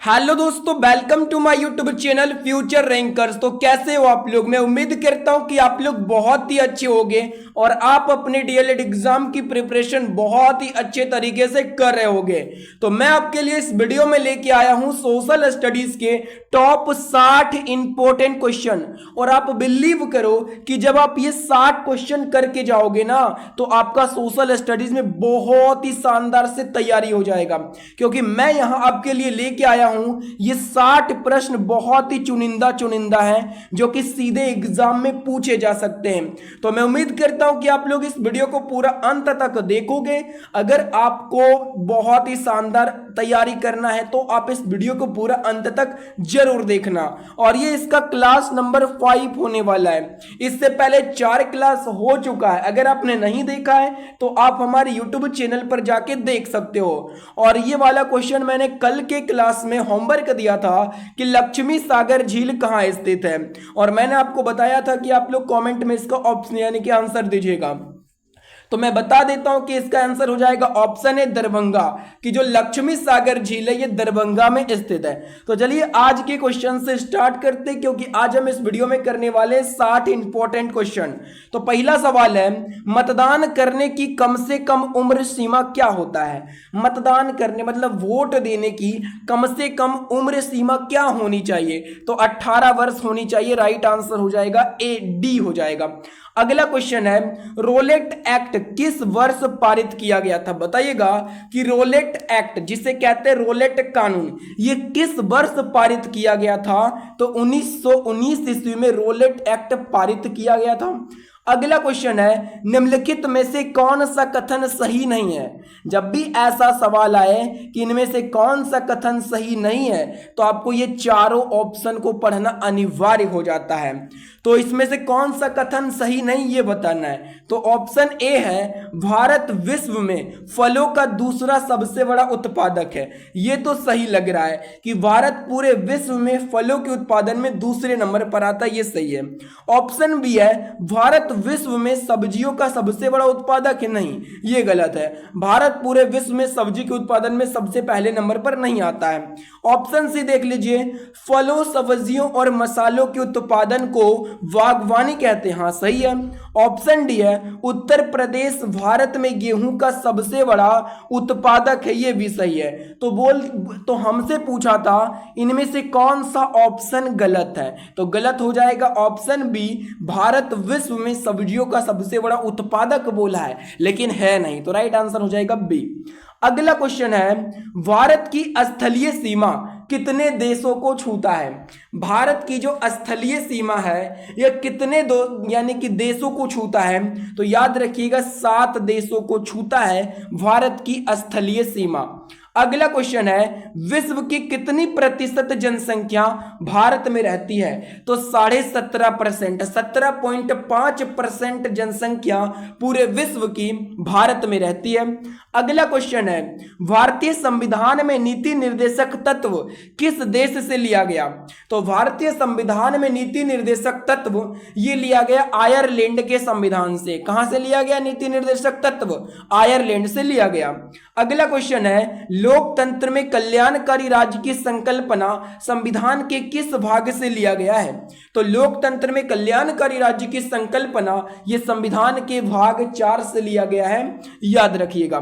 Hello दोस्तों, welcome to my YouTube channel Future Rankers. तो कैसे हो आप लोग? मैं उम्मीद करता हूं कि आप लोग बहुत ही अच्छे होंगे और आप अपने डीएलएड एग्जाम की प्रिपरेशन बहुत ही अच्छे तरीके से कर रहे होंगे। तो मैं आपके लिए इस वीडियो में लेके आया हूं सोशल स्टडीज के टॉप 60 इंपॉर्टेंट क्वेश्चन। और आप बिलीव करो कि जब आप ये 60 क्वेश्चन करके जाओगे ना तो आपका सोशल स्टडीज में बहुत ही शानदार से तैयारी हो जाएगा, क्योंकि मैं यहां आपके लिए लेके आया हूं ये 60 प्रश्न बहुत ही चुनिंदा चुनिंदा है जो कि सीधे एग्जाम में पूछे जा सकते हैं। तो मैं उम्मीद करता हूं कि आप लोग इस वीडियो को पूरा अंत तक देखोगे। अगर आपको बहुत ही शानदार तैयारी करना है तो आप इस वीडियो को पूरा अंत तक जरूर देखना। और ये इसका क्लास नंबर 5 होने वाला है। इससे पहले 4 क्लास हो चुका है, अगर आपने नहीं देखा है तो आप हमारे यूट्यूब चैनल पर जाके देख सकते हो। और ये वाला क्वेश्चन मैंने कल के क्लास में होमवर्क दिया था कि लक्ष्मी सागर झील कहाँ स्थित है, और मैंने आपको बताया था कि आप लोग कमेंट में इसका ऑप्शन यानी कि आंसर दीजिएगा। तो मैं बता देता हूं कि इसका आंसर हो जाएगा ऑप्शन है दरभंगा, कि जो लक्ष्मी सागर झील है ये दरभंगा में स्थित है। तो चलिए आज के क्वेश्चन से स्टार्ट करते हैं, क्योंकि आज हम इस वीडियो में करने वाले हैं 60 इंपॉर्टेंट क्वेश्चन। तो पहला सवाल है, मतदान करने की कम से कम उम्र सीमा क्या होता है? मतदान करने मतलब वोट देने की कम से कम उम्र सीमा क्या होनी चाहिए? तो 18 वर्ष होनी चाहिए। राइट आंसर हो जाएगा ए, डी हो जाएगा। अगला क्वेश्चन है, रोलेट एक्ट किस वर्ष पारित किया गया था? बताइएगा कि रोलेट एक्ट जिसे कहते हैं रोलेट कानून, ये किस वर्ष पारित किया गया था? तो 1919 ईस्वी में रोलेट एक्ट पारित किया गया था। अगला क्वेश्चन है, निम्नलिखित में से कौन सा कथन सही नहीं है? जब भी ऐसा सवाल आए कि इनमें से कौन सा कथन सही नहीं है तो आपको ये चारों ऑप्शन को पढ़ना अनिवार्य हो जाता है। तो इसमें से कौन सा कथन सही नहीं ये बताना है। तो ऑप्शन ए है, भारत विश्व में फलों का दूसरा सबसे बड़ा उत्पादक है। ये तो सही लग रहा है कि भारत पूरे विश्व में फलों के उत्पादन में दूसरे नंबर पर आता है, ये सही है। ऑप्शन बी है, भारत विश्व में सब्जियों का सबसे बड़ा उत्पादक है। नहीं, ये गलत है। भारत पूरे विश्व में सब्जी के उत्पादन में सबसे पहले नंबर पर नहीं आता है। ऑप्शन सी देख लीजिए, फलों सब्जियों और मसालों के उत्पादन को बागवानी कहते हैं। हाँ सही है। ऑप्शन डी है, उत्तर प्रदेश भारत में गेहूं का सबसे बड़ा उत्पादक है। ये भी सही है। तो हमसे पूछा था इनमें से कौन सा ऑप्शन गलत है? तो गलत हो जाएगा ऑप्शन बी, भारत विश्व में सब्जियों का सबसे बड़ा उत्पादक बोला है लेकिन है नहीं। तो राइट आंसर हो जाएगा बी। अगला क्वेश्चन है, भारत की स्थलीय सीमा कितने देशों को छूता है? भारत की जो स्थलीय सीमा है यह कितने यानी कि देशों को छूता है? तो याद रखिएगा 7 देशों को छूता है भारत की स्थलीय सीमा। अगला क्वेश्चन है, विश्व की कितनी प्रतिशत जनसंख्या भारत में रहती है? तो 17.5%, 17.5% जनसंख्या पूरे विश्व की भारत में रहती है। अगला क्वेश्चन है, भारतीय संविधान में नीति निर्देशक तत्व किस देश से लिया गया? तो भारतीय संविधान में नीति निर्देशक तत्व ये लिया गया आयरलैंड के संविधान से। कहां से लिया गया नीति निर्देशक तत्व? आयरलैंड से लिया गया। अगला क्वेश्चन है, लोकतंत्र में कल्याणकारी राज्य की संकल्पना संविधान के किस भाग से लिया गया है? तो लोकतंत्र में कल्याणकारी राज्य की संकल्पना यह संविधान के भाग 4 से लिया गया है, याद रखिएगा।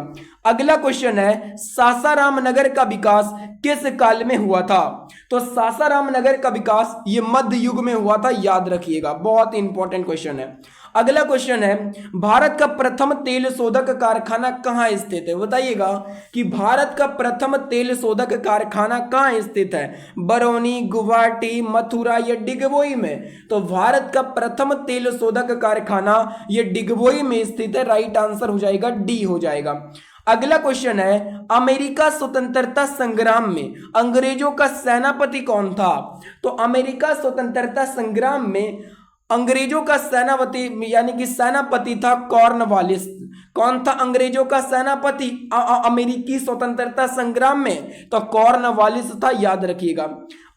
अगला क्वेश्चन है, सासाराम नगर का विकास किस काल में हुआ था? तो सासाराम नगर का विकास ये मध्य युग में हुआ था, याद रखिएगा। बहुत इंपॉर्टेंट क्वेश्चन है। अगला क्वेश्चन है, भारत का प्रथम तेल शोधक कारखाना कहां स्थित है? बताइएगा कि भारत का प्रथम तेल शोधक कारखाना कहां स्थित है? बरौनी, गुवाहाटी, मथुरा या डिगबोई में? तो भारत का प्रथम तेल शोधक कारखाना ये डिगबोई में स्थित है। राइट आंसर हो जाएगा डी हो जाएगा। अगला क्वेश्चन है, अमेरिका स्वतंत्रता संग्राम में अंग्रेजों का सेनापति कौन था? तो अमेरिका स्वतंत्रता संग्राम में अंग्रेजों का सेनापति यानी कि सेनापति था कॉर्नवालिस। कौन था अंग्रेजों का सेनापति अमेरिकी स्वतंत्रता संग्राम में? तो कॉर्नवालिस था, याद रखिएगा।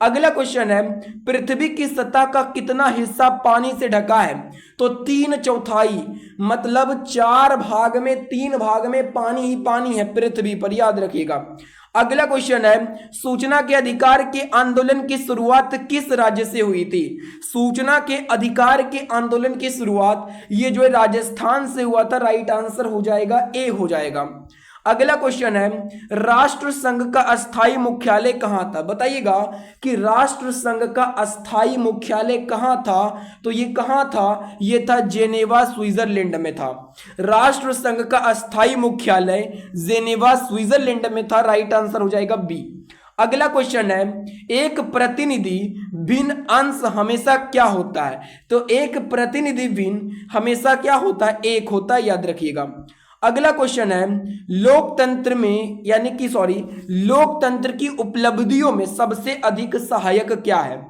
अगला क्वेश्चन है, पृथ्वी की सतह का कितना हिस्सा पानी से ढका है? तो 3/4, मतलब 4 भाग में 3 भाग में पानी ही पानी है पृथ्वी पर, याद रखिएगा। अगला क्वेश्चन है, सूचना के अधिकार के आंदोलन की शुरुआत किस राज्य से हुई थी? सूचना के अधिकार के आंदोलन की शुरुआत ये जो है राजस्थान से हुआ था। राइट आंसर हो जाएगा ए हो जाएगा। अगला क्वेश्चन है, राष्ट्र संघ का अस्थायी मुख्यालय कहां था? बताइएगा कि राष्ट्र संघ का अस्थायी मुख्यालय कहां था? तो ये कहां था? ये था जेनेवा स्विट्जरलैंड में था। राष्ट्र संघ का अस्थायी मुख्यालय जेनेवा स्विट्जरलैंड में था। राइट आंसर हो जाएगा बी। अगला क्वेश्चन है, एक प्रतिनिधि भिन्न अंश हमेशा क्या होता है? तो एक प्रतिनिधि भिन्न हमेशा क्या होता है? एक होता है, याद रखिएगा। अगला क्वेश्चन है, लोकतंत्र में लोकतंत्र की उपलब्धियों में सबसे अधिक सहायक क्या है?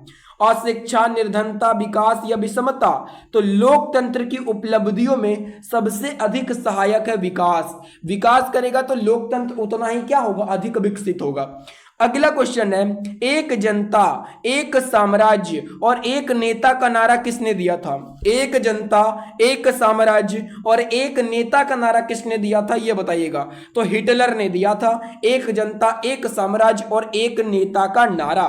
अशिक्षा, निर्धनता, विकास या विषमता? तो लोकतंत्र की उपलब्धियों में सबसे अधिक सहायक है विकास। विकास करेगा तो लोकतंत्र उतना ही क्या होगा? अधिक विकसित होगा। अगला क्वेश्चन है, एक जनता, एक साम्राज्य और एक नेता का नारा किसने दिया था? एक जनता, एक साम्राज्य और एक नेता का नारा किसने दिया था? यह बताइएगा। तो हिटलर ने दिया था। एक जनता, एक साम्राज्य और एक नेता का नारा।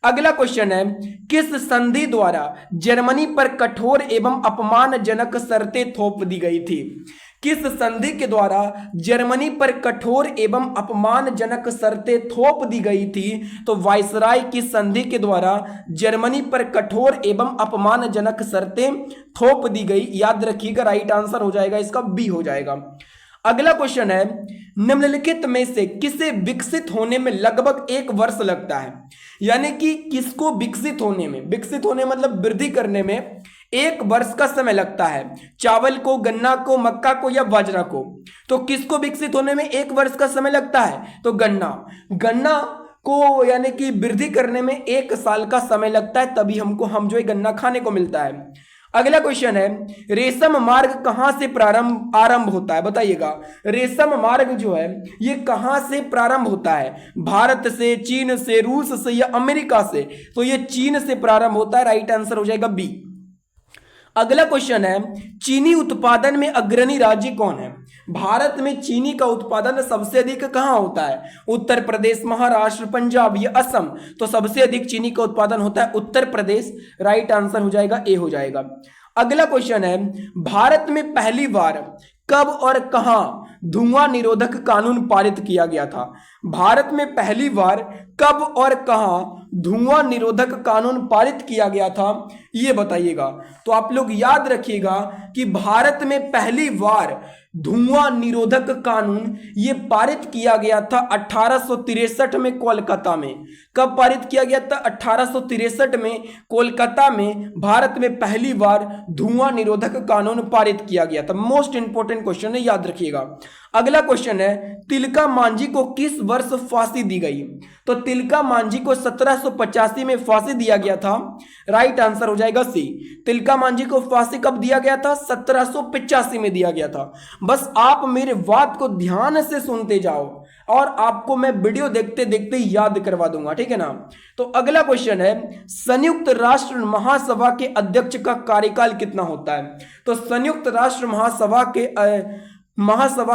अगला क्वेश्चन है, किस संधि द्वारा जर्मनी पर कठोर एवं अपमानजनक शर्तें थोप दी गई थी? किस संधि के द्वारा जर्मनी पर कठोर एवं अपमानजनक शर्तें थोप दी गई थी? तो वायसराय की संधि के द्वारा जर्मनी पर कठोर एवं अपमानजनक शर्तें थोप दी गई। याद रखिएगा, राइट आंसर हो जाएगा इसका बी हो जाएगा। अगला क्वेश्चन है, निम्नलिखित में से किसे विकसित होने में लगभग 1 वर्ष लगता है? यानी कि किसको विकसित होने मतलब वृद्धि करने में 1 वर्ष का समय लगता है? चावल को, गन्ना को, मक्का को या बाजरा को? तो किसको विकसित होने में 1 वर्ष का समय लगता है? तो गन्ना को यानी कि वृद्धि करने में 1 साल का समय लगता है, तभी हम जो है गन्ना खाने को मिलता है। अगला क्वेश्चन है, रेशम मार्ग कहां से आरंभ होता है? बताइएगा, रेशम मार्ग जो है ये कहां से प्रारंभ होता है? भारत से, चीन से, रूस से या अमेरिका से? तो ये चीन से प्रारंभ होता है। राइट आंसर हो जाएगा बी। अगला क्वेश्चन है, चीनी उत्पादन में अग्रणी राज्य कौन है? भारत में चीनी का उत्पादन सबसे अधिक कहां होता है? उत्तर प्रदेश, महाराष्ट्र, पंजाब या असम? तो सबसे अधिक चीनी का उत्पादन होता है उत्तर प्रदेश। राइट आंसर हो जाएगा ए हो जाएगा। अगला क्वेश्चन है, भारत में पहली बार कब और कहां धुआं निरोधक कानून पारित किया गया था? भारत में पहली बार कब और कहां धुआं निरोधक कानून पारित किया गया था, यह बताइएगा। तो आप लोग याद रखिएगा कि भारत में पहली बार धुआं निरोधक कानून ये पारित किया गया था 1863 में कोलकाता में। कब पारित किया गया था? 1863 में कोलकाता में भारत में पहली बार धुआं निरोधक कानून पारित किया गया था। मोस्ट इंपोर्टेंट क्वेश्चन है, याद रखिएगा। अगला क्वेश्चन है, तिलका मांझी को किस वर्ष फांसी दी गई? तो तिलका मांझी को 1785 में फांसी दिया गया था। राइट आंसर हो जाएगा सी। तिलका मांझी को फांसी कब दिया गया था? 1785 में दिया गया था। बस आप मेरे बात को ध्यान से सुनते जाओ और आपको मैं वीडियो देखते देखते याद करवा दूंगा, ठीक है ना। तो अगला क्वेश्चन है, संयुक्त राष्ट्र महासभा के अध्यक्ष का कार्यकाल कितना होता है? तो संयुक्त राष्ट्र महासभा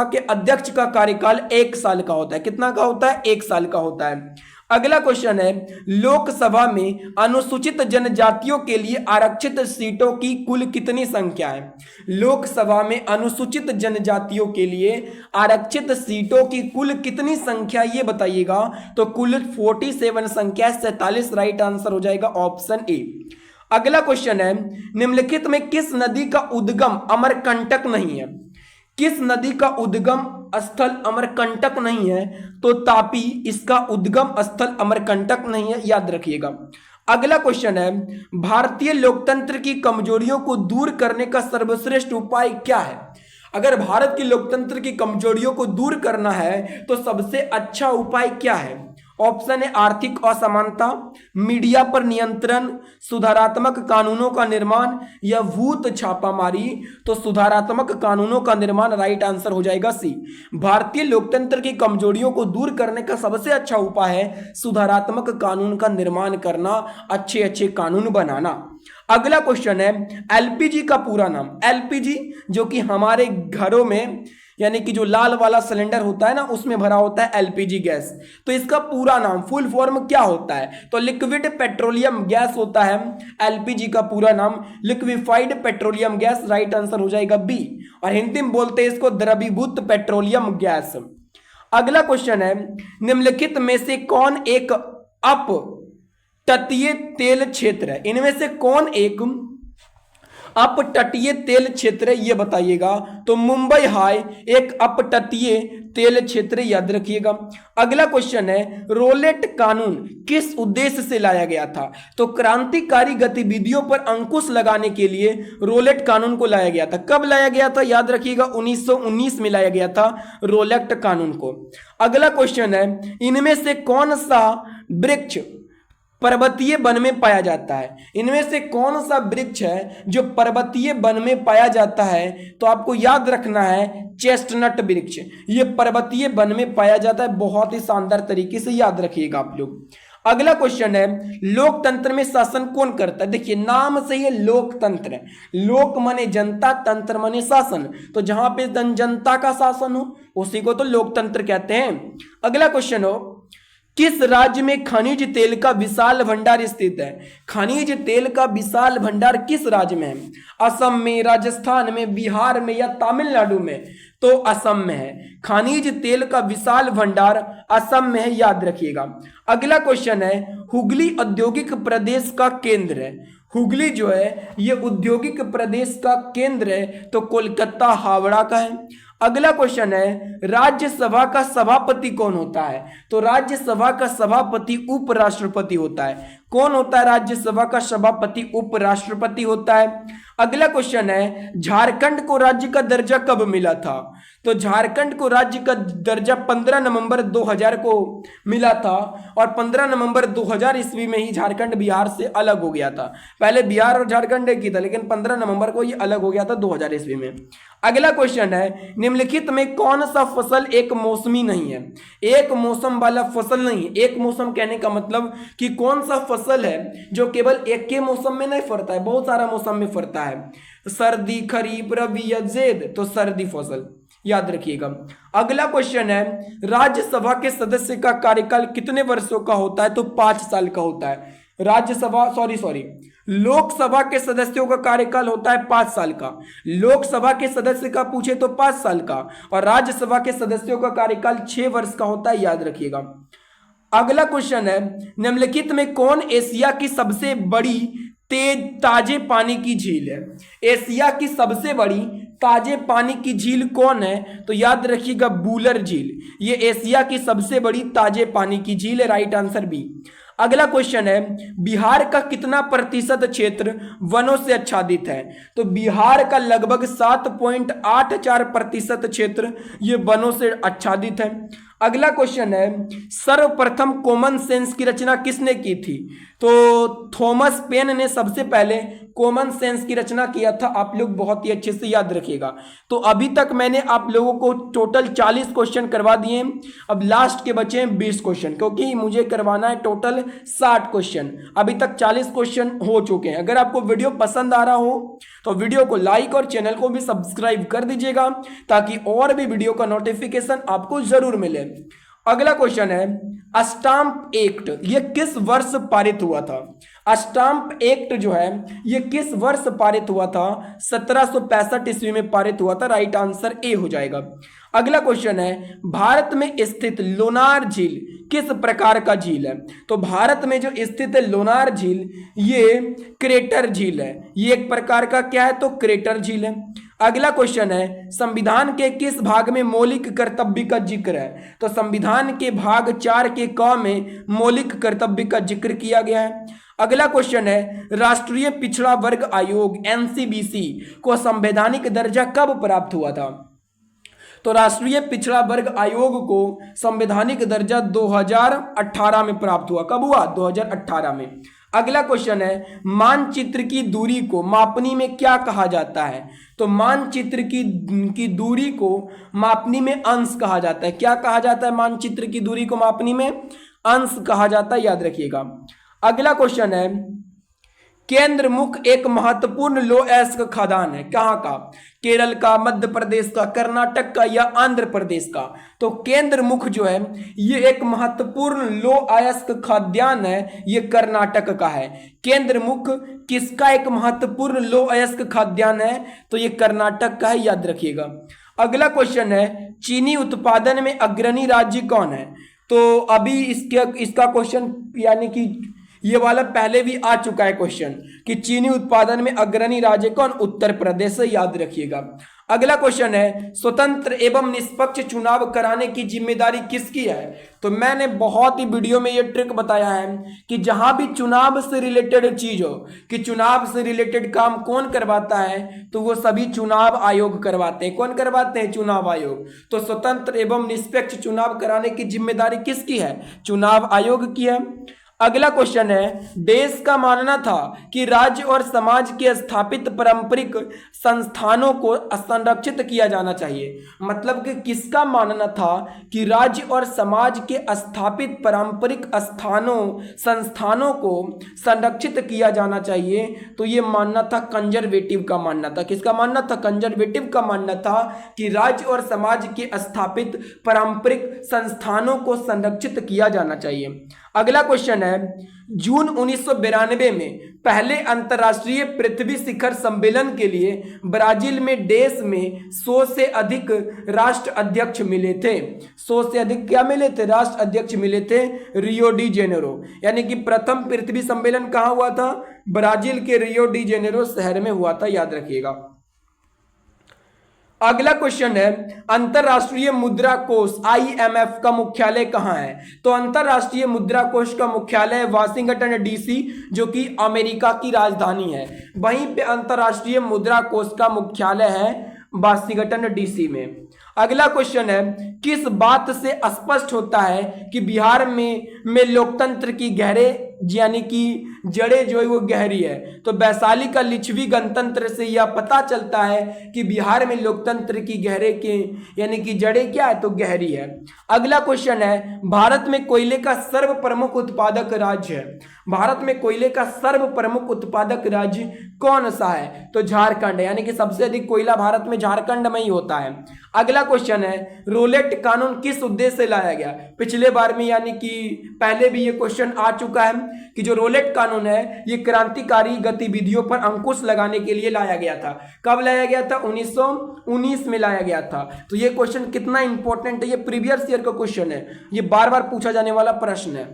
के अध्यक्ष का कार्यकाल 1 साल का होता है। कितना का होता है? 1 साल का होता है। अगला क्वेश्चन है, लोकसभा में अनुसूचित जनजातियों के लिए आरक्षित सीटों की कुल कितनी संख्या है? लोकसभा में अनुसूचित जनजातियों के लिए आरक्षित सीटों की कुल कितनी संख्या, ये बताइएगा। तो कुल 47 संख्या, 47। राइट आंसर हो जाएगा ऑप्शन ए। अगला क्वेश्चन है, निम्नलिखित में किस नदी का उद्गम अमरकंटक नहीं है? किस नदी का उद्गम स्थल अमरकंटक नहीं है? तो तापी इसका उद्गम स्थल अमरकंटक नहीं है, याद रखिएगा। अगला क्वेश्चन है, भारतीय लोकतंत्र की कमजोरियों को दूर करने का सर्वश्रेष्ठ उपाय क्या है? अगर भारत की लोकतंत्र की कमजोरियों को दूर करना है तो सबसे अच्छा उपाय क्या है? ऑप्शन है आर्थिक असमानता, मीडिया पर नियंत्रण, सुधारात्मक कानूनों का निर्माण या भूत छापामारी। तो सुधारात्मक कानूनों का निर्माण। राइट आंसर हो जाएगा सी। भारतीय लोकतंत्र की कमजोरियों को दूर करने का सबसे अच्छा उपाय है सुधारात्मक कानून का निर्माण करना, अच्छे अच्छे कानून बनाना। अगला क्वेश्चन है, एलपीजी का पूरा नाम। एलपीजी जो कि हमारे घरों में यानी कि जो लाल वाला सिलेंडर होता है ना, उसमें भरा होता है एलपीजी गैस। तो इसका पूरा नाम, फुल फॉर्म क्या होता है? तो लिक्विड पेट्रोलियम गैस होता है एलपीजी का पूरा नाम, liquefied petroleum gas. Right answer हो जाएगा बी। और हिंदी में बोलते हैं इसको द्रवीभूत पेट्रोलियम गैस। अगला क्वेश्चन है, निम्नलिखित में से कौन एक अप तटीय तेल क्षेत्र है? इनमें से कौन एक अपतटीय तेल क्षेत्र है, ये बताइएगा। तो मुंबई हाई एक अपतटीय तेल क्षेत्र, याद रखिएगा। अगला क्वेश्चन है, रोलेट कानून किस उद्देश्य से लाया गया था? तो क्रांतिकारी गतिविधियों पर अंकुश लगाने के लिए रोलेट कानून को लाया गया था। कब लाया गया था? याद रखिएगा 1919 में लाया गया था रोलेट कानून को। अगला क्वेश्चन है, इनमें से कौन सा वृक्ष पर्वतीय वन में पाया जाता है? इनमें से कौन सा वृक्ष है जो पर्वतीय वन में पाया जाता है? तो आपको याद रखना है चेस्टनट वृक्ष, ये पर्वतीय वन में पाया जाता है। बहुत ही शानदार तरीके से याद रखिएगा आप लोग। अगला क्वेश्चन है, लोकतंत्र में शासन कौन करता है? देखिए नाम से ही लोकतंत्र है, लोक माने जनता, तंत्र माने शासन। तो जहां पे जनता का शासन हो उसी को तो लोकतंत्र कहते हैं। अगला क्वेश्चन हो, किस राज्य में खनिज तेल का विशाल भंडार स्थित है? खनिज तेल का विशाल भंडार किस राज्य में है? असम में, राजस्थान में, बिहार में या तमिलनाडु में? तो असम में है। खनिज तेल का विशाल भंडार असम में है, याद रखिएगा। अगला क्वेश्चन है, हुगली औद्योगिक प्रदेश का केंद्र है। हुगली जो है ये औद्योगिक प्रदेश का केंद्र है, तो कोलकाता हावड़ा का है। अगला क्वेश्चन है, राज्यसभा का सभापति कौन होता है? तो राज्यसभा का सभापति उपराष्ट्रपति होता है। कौन होता है राज्यसभा का सभापति? उपराष्ट्रपति होता है। अगला क्वेश्चन है, झारखंड को राज्य का दर्जा कब मिला था? तो झारखंड को राज्य का दर्जा 15 नवंबर 2000 को मिला था, और 15 नवंबर 2000 ईस्वी में ही झारखंड बिहार से अलग हो गया था। पहले बिहार और झारखंड एक ही था, लेकिन 15 नवंबर को ये अलग हो गया था 2000 ईस्वी में। अगला क्वेश्चन है, निम्नलिखित में कौन सा फसल एक मौसमी नहीं है? एक मौसम वाला फसल नहीं। एक मौसम कहने का मतलब कि कौन सा फसल है जो केवल एक के मौसम में नहीं फलता है, बहुत सारा मौसम में फलता है। सर्दी, खरीफ, रबी या ज़ैद? तो सर्दी फसल, याद रखिएगा। अगला क्वेश्चन है, राज्यसभा के सदस्य का कार्यकाल कितने वर्षों का होता है? तो 5 साल का होता है। राज्यसभा सॉरी लोकसभा के सदस्यों का कार्यकाल होता है 5 साल का। लोकसभा के सदस्य का पूछे तो 5 साल का, और राज्यसभा के सदस्यों का कार्यकाल 6 वर्ष का होता है, याद रखिएगा। अगला क्वेश्चन है, निम्नलिखित में कौन एशिया की सबसे बड़ी ताजे पानी की झील है? एशिया की सबसे बड़ी ताजे पानी की झील कौन है? तो याद रखिएगा वुलर झील, ये एशिया की सबसे बड़ी ताजे पानी की झील है। Right answer B. अगला क्वेश्चन है, बिहार का कितना प्रतिशत क्षेत्र वनों से आच्छादित है? तो बिहार का लगभग 7.84% क्षेत्र ये वनों से आच्छादित है। अगला क्वेश्चन है, सर्वप्रथम कॉमन सेंस की रचना किसने की थी? तो थॉमस पेन ने सबसे पहले कॉमन सेंस की रचना किया था। आप लोग बहुत ही अच्छे से याद रखिएगा। तो अभी तक मैंने आप लोगों को टोटल 40 क्वेश्चन करवा दिए। अब लास्ट के बचे हैं 20 क्वेश्चन, क्योंकि मुझे करवाना है टोटल 60 क्वेश्चन। अभी तक 40 क्वेश्चन हो चुके हैं। अगर आपको वीडियो पसंद आ रहा हो तो वीडियो को लाइक और चैनल को भी सब्सक्राइब कर दीजिएगा, ताकि और भी वीडियो का नोटिफिकेशन आपको जरूर मिले। अगला क्वेश्चन है, स्टाम्प एक्ट ये किस वर्ष पारित हुआ था? स्टाम्प एक्ट जो है ये किस वर्ष पारित हुआ था? 1765 ईस्वी में पारित हुआ था। राइट आंसर ए हो जाएगा। अगला क्वेश्चन है, भारत में स्थित लोनार झील किस प्रकार का झील है? तो भारत में जो स्थित है लोनार झील ये क्रेटर झील है। ये एक प्रकार का क्या है? तो क्रेटर झील है। अगला क्वेश्चन है, संविधान के किस भाग में मौलिक कर्तव्य का जिक्र है? तो संविधान के भाग 4 के क में मौलिक कर्तव्य का जिक्र किया गया है। अगला क्वेश्चन है, राष्ट्रीय पिछड़ा वर्ग आयोग NCBC को संवैधानिक दर्जा कब प्राप्त हुआ था? तो राष्ट्रीय पिछड़ा वर्ग आयोग को संवैधानिक दर्जा 2018 में प्राप्त हुआ। कब हुआ? 2018 में। अगला क्वेश्चन है, मानचित्र की दूरी को मापनी में क्या कहा जाता है? तो मानचित्र की दूरी को मापनी में अंश कहा जाता है। क्या कहा जाता है? मानचित्र की दूरी को मापनी में अंश कहा जाता है, याद रखिएगा। अगला क्वेश्चन है, केंद्रमुख एक महत्वपूर्ण लो अयस्क खाद्यान्न है, कहाँ का? केरल का, मध्य प्रदेश का, कर्नाटक का या आंध्र प्रदेश का? तो केंद्रमुख जो है ये एक महत्वपूर्ण लो अयस्क खाद्यान्न है, ये कर्नाटक का है। केंद्रमुख किसका एक महत्वपूर्ण लो अयस्क खाद्यान्न है? तो ये कर्नाटक का है, याद रखिएगा। अगला क्वेश्चन है, चीनी उत्पादन में अग्रणी राज्य कौन है? तो अभी इसका क्वेश्चन यानी कि ये वाला पहले भी आ चुका है क्वेश्चन कि चीनी उत्पादन में अग्रणी राज्य कौन? उत्तर प्रदेश, याद रखिएगा। अगला क्वेश्चन है, स्वतंत्र एवं निष्पक्ष चुनाव कराने की जिम्मेदारी किसकी है? तो मैंने बहुत ही वीडियो में ये ट्रिक बताया है कि जहां भी चुनाव से रिलेटेड चीज हो, कि चुनाव से रिलेटेड काम कौन करवाता है, तो वो सभी चुनाव आयोग करवाते हैं। कौन करवाते हैं? चुनाव आयोग। तो स्वतंत्र एवं निष्पक्ष चुनाव कराने की जिम्मेदारी किसकी है? चुनाव आयोग की है। अगला क्वेश्चन है, देश का मानना था कि राज्य और समाज के स्थापित पारंपरिक संस्थानों को संरक्षित किया जाना चाहिए। मतलब कि किसका मानना था कि राज्य और समाज के स्थापित पारंपरिक संस्थानों को संरक्षित किया जाना चाहिए? तो ये मानना था कंजर्वेटिव का मानना था। किसका मानना था? कंजर्वेटिव का मानना था कि राज्य और समाज के स्थापित पारंपरिक संस्थानों को संरक्षित किया जाना चाहिए। अगला क्वेश्चन है, जून 1992 में पहले अंतर्राष्ट्रीय पृथ्वी शिखर सम्मेलन के लिए ब्राजील में देश में 100 से अधिक राष्ट्र अध्यक्ष मिले थे। 100 से अधिक क्या मिले थे? राष्ट्र अध्यक्ष मिले थे रियो डी जेनेरो। यानी कि प्रथम पृथ्वी सम्मेलन कहाँ हुआ था? ब्राजील के रियो डी जेनेरो शहर में हुआ था, याद रखिएगा। अगला क्वेश्चन है, अंतरराष्ट्रीय मुद्रा कोष IMF का मुख्यालय कहाँ है? तो अंतरराष्ट्रीय मुद्रा कोष का मुख्यालय वाशिंगटन DC, जो कि अमेरिका की राजधानी है। वहीं पे अंतरराष्ट्रीय मुद्रा कोष का मुख्यालय है वाशिंगटन DC में। अगला क्वेश्चन है, किस बात से स्पष्ट होता है कि बिहार में लोकतंत्र की गहरे यानी कि जड़ें जो है वो गहरी है? तो वैशाली का लिच्छवी गणतंत्र से यह पता चलता है कि बिहार में लोकतंत्र की गहरे के यानी कि जड़ें क्या है? तो गहरी है। अगला क्वेश्चन है, भारत में कोयले का सर्व प्रमुख उत्पादक राज्य है। भारत में कोयले का सर्व प्रमुख उत्पादक राज्य कौन सा है? तो झारखंड, यानी कि सबसे अधिक कोयला भारत में झारखंड में ही होता है। अगला क्वेश्चन है, रोलेट कानून किस उद्देश्य से लाया गया? पिछले बार में यानी कि पहले भी ये क्वेश्चन आ चुका है कि जो रोलेट कानून है ये क्रांतिकारी गतिविधियों पर अंकुश लगाने के लिए लाया गया था। कब लाया गया था? 1919 में लाया गया था। तो ये क्वेश्चन कितना इंपॉर्टेंट है, ये प्रीवियस ईयर का क्वेश्चन है, ये बार बार पूछा जाने वाला प्रश्न है,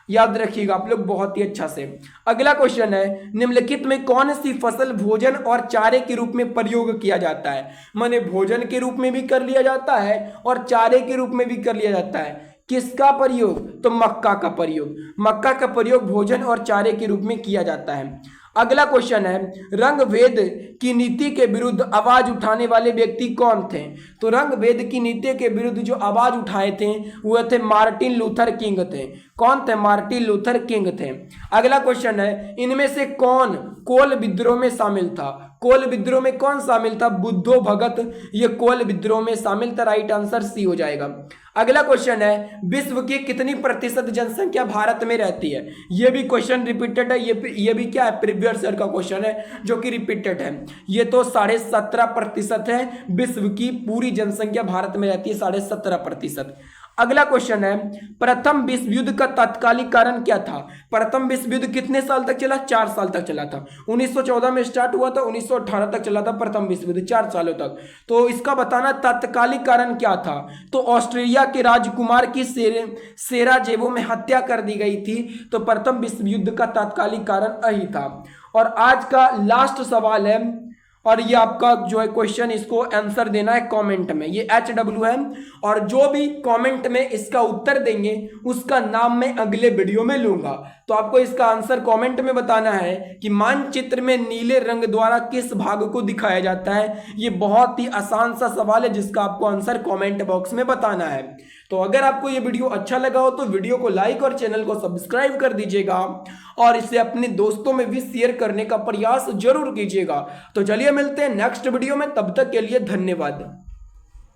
याद रखिएगा आप लोग बहुत ही अच्छा से। अगला क्वेश्चन है, निम्नलिखित में कौन सी फसल भोजन और चारे के रूप में प्रयोग किया जाता है? माने भोजन के रूप में भी कर लिया जाता है और चारे के रूप में भी कर लिया जाता है। किसका प्रयोग? तो मक्का का प्रयोग। मक्का का प्रयोग भोजन और चारे के रूप में किया जाता है। अगला क्वेश्चन है, रंग भेद की नीति के विरुद्ध आवाज उठाने वाले व्यक्ति कौन थे? तो रंग भेद की नीति के विरुद्ध जो आवाज उठाए थे वो थे मार्टिन लूथर किंग थे। कौन थे? मार्टिन लूथर किंग थे। अगला क्वेश्चन है, इनमें से कौन कोल विद्रोह में शामिल था? कोल विद्रोह में कौन शामिल था? बुद्धो भगत ये कोल विद्रोह में शामिल था। राइट आंसर सी हो जाएगा। अगला क्वेश्चन है, विश्व की कितनी प्रतिशत जनसंख्या भारत में रहती है? ये भी क्वेश्चन रिपीटेड है, ये भी क्या है? प्रीवियस ईयर का क्वेश्चन है जो कि रिपीटेड है। ये तो 17.5% है। विश्व की पूरी जनसंख्या भारत में रहती है 17.5%। अगला क्वेश्चन है, प्रथम विश्व युद्ध का तात्कालिक कारण क्या था? प्रथम विश्व युद्ध कितने साल तक चला? 4 साल तक चला था। 1914 में स्टार्ट हुआ था, 1918 तक चला था प्रथम विश्व युद्ध, 4 सालों तक। तो इसका बताना तात्कालिक कारण क्या था? तो ऑस्ट्रेलिया के राजकुमार की सेराजेवो में हत्या कर दी गई थी। तो प्रथम विश्व युद्ध का तात्कालिक कारण यही था। और आज का लास्ट सवाल है, और ये आपका जो है क्वेश्चन, इसको आंसर देना है कमेंट में। ये HW है और जो भी कमेंट में इसका उत्तर देंगे उसका नाम मैं अगले वीडियो में लूंगा। तो आपको इसका आंसर कमेंट में बताना है कि मानचित्र में नीले रंग द्वारा किस भाग को दिखाया जाता है। ये बहुत ही आसान सा सवाल है जिसका आपको आंसर कमेंट बॉक्स में बताना है। तो अगर आपको ये वीडियो अच्छा लगा हो तो वीडियो को लाइक और चैनल को सब्सक्राइब कर दीजिएगा और इसे अपने दोस्तों में भी शेयर करने का प्रयास जरूर कीजिएगा। तो चलिए मिलते हैं नेक्स्ट वीडियो में, तब तक के लिए धन्यवाद।